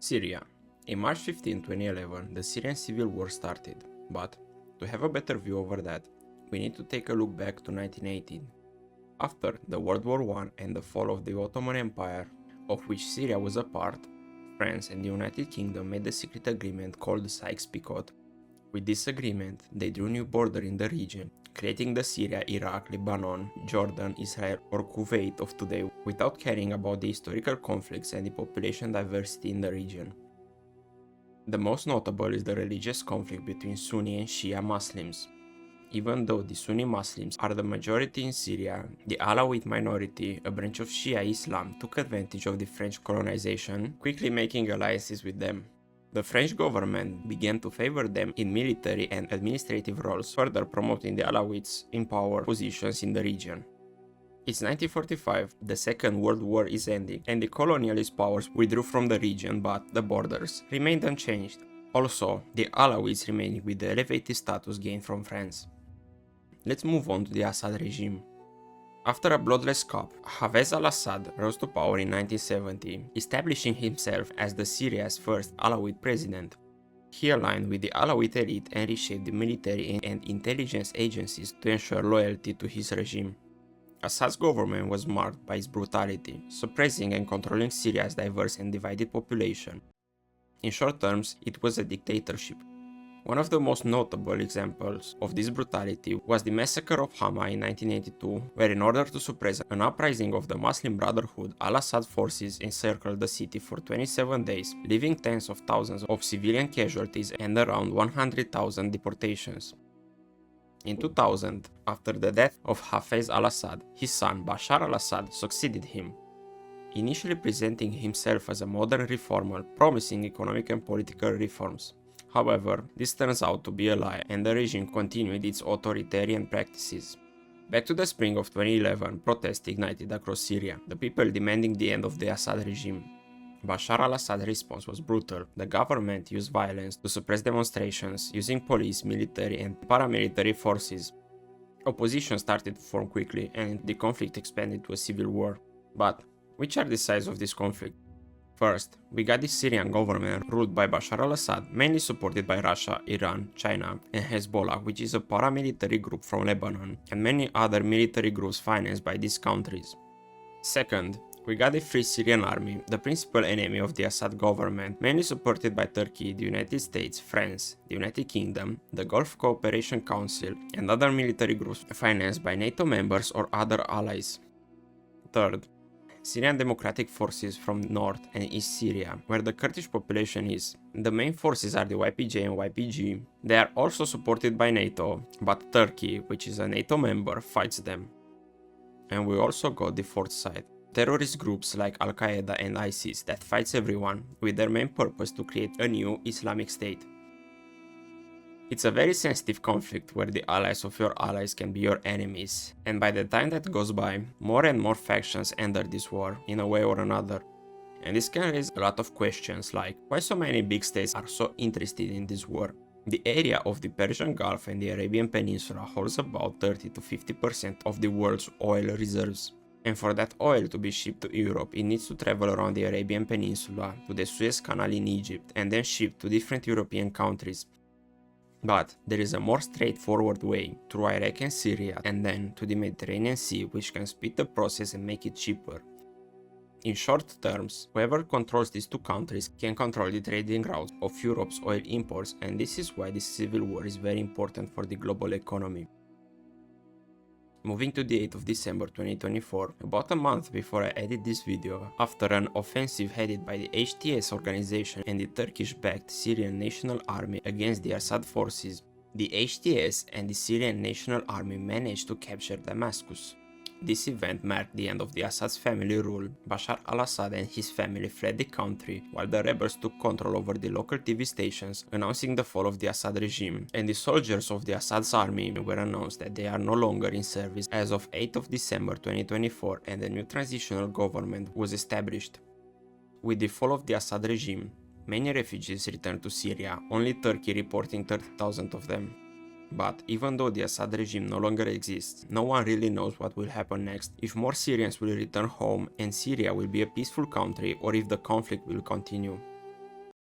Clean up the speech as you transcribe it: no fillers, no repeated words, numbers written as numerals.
Syria. In March 15, 2011, the Syrian Civil War started, but to have a better view over that, we need to take a look back to 1918. After the World War I and the fall of the Ottoman Empire, of which Syria was a part, France and the United Kingdom made a secret agreement called the Sykes-Picot. With this agreement, they drew new border in the region, creating the Syria, Iraq, Lebanon, Jordan, Israel or Kuwait of today without caring about the historical conflicts and the population diversity in the region. The most notable is the religious conflict between Sunni and Shia Muslims. Even though the Sunni Muslims are the majority in Syria, the Alawite minority, a branch of Shia Islam, took advantage of the French colonization, quickly making alliances with them. The French government began to favor them in military and administrative roles, further promoting the Alawites in power positions in the region. It's 1945, the Second World War is ending, and the colonialist powers withdrew from the region, but the borders remained unchanged. Also, the Alawites remained with the elevated status gained from France. Let's move on to the Assad regime. After a bloodless coup, Hafez al-Assad rose to power in 1970, establishing himself as the Syria's first Alawite president. He aligned with the Alawite elite and reshaped the military and intelligence agencies to ensure loyalty to his regime. Assad's government was marked by its brutality, suppressing and controlling Syria's diverse and divided population. In short terms, it was a dictatorship. One of the most notable examples of this brutality was the massacre of Hama in 1982, where in order to suppress an uprising of the Muslim Brotherhood, al-Assad forces encircled the city for 27 days, leaving tens of thousands of civilian casualties and around 100,000 deportations. In 2000, after the death of Hafez al-Assad, his son Bashar al-Assad succeeded him, initially presenting himself as a modern reformer, promising economic and political reforms. However, this turns out to be a lie, and the regime continued its authoritarian practices. Back to the spring of 2011, protests ignited across Syria, the people demanding the end of the Assad regime. Bashar al-Assad's response was brutal. The government used violence to suppress demonstrations, using police, military and paramilitary forces. Opposition started to form quickly, and the conflict expanded to a civil war. But which are the sides of this conflict? First, we got the Syrian government ruled by Bashar al-Assad, mainly supported by Russia, Iran, China, and Hezbollah, which is a paramilitary group from Lebanon, and many other military groups financed by these countries. Second, we got the Free Syrian Army, the principal enemy of the Assad government, mainly supported by Turkey, the United States, France, the United Kingdom, the Gulf Cooperation Council, and other military groups financed by NATO members or other allies. Third, Syrian Democratic Forces from North and East Syria, where the Kurdish population is. The main forces are the YPJ and YPG. They are also supported by NATO, but Turkey, which is a NATO member, fights them. And we also got the fourth side. Terrorist groups like Al-Qaeda and ISIS that fights everyone, with their main purpose to create a new Islamic State. It's a very sensitive conflict where the allies of your allies can be your enemies, and by the time that goes by, more and more factions enter this war, in a way or another. And this can raise a lot of questions like, why so many big states are so interested in this war? The area of the Persian Gulf and the Arabian Peninsula holds about 30 to 50% of the world's oil reserves. And for that oil to be shipped to Europe, it needs to travel around the Arabian Peninsula to the Suez Canal in Egypt and then shipped to different European countries. But there is a more straightforward way, through Iraq and Syria, and then to the Mediterranean Sea, which can speed the process and make it cheaper. In short terms, whoever controls these two countries can control the trading routes of Europe's oil imports, and this is why this civil war is very important for the global economy. Moving to the 8th of December 2024, about a month before I edit this video, after an offensive headed by the HTS organization and the Turkish-backed Syrian National Army against the Assad forces, the HTS and the Syrian National Army managed to capture Damascus. This event marked the end of the Assad's family rule. Bashar al-Assad and his family fled the country, while the rebels took control over the local TV stations, announcing the fall of the Assad regime, and the soldiers of the Assad's army were announced that they are no longer in service as of 8th of December 2024, and a new transitional government was established. With the fall of the Assad regime, many refugees returned to Syria, only Turkey reporting 30,000 of them. But even though the Assad regime no longer exists, no one really knows what will happen next, if more Syrians will return home and Syria will be a peaceful country, or if the conflict will continue.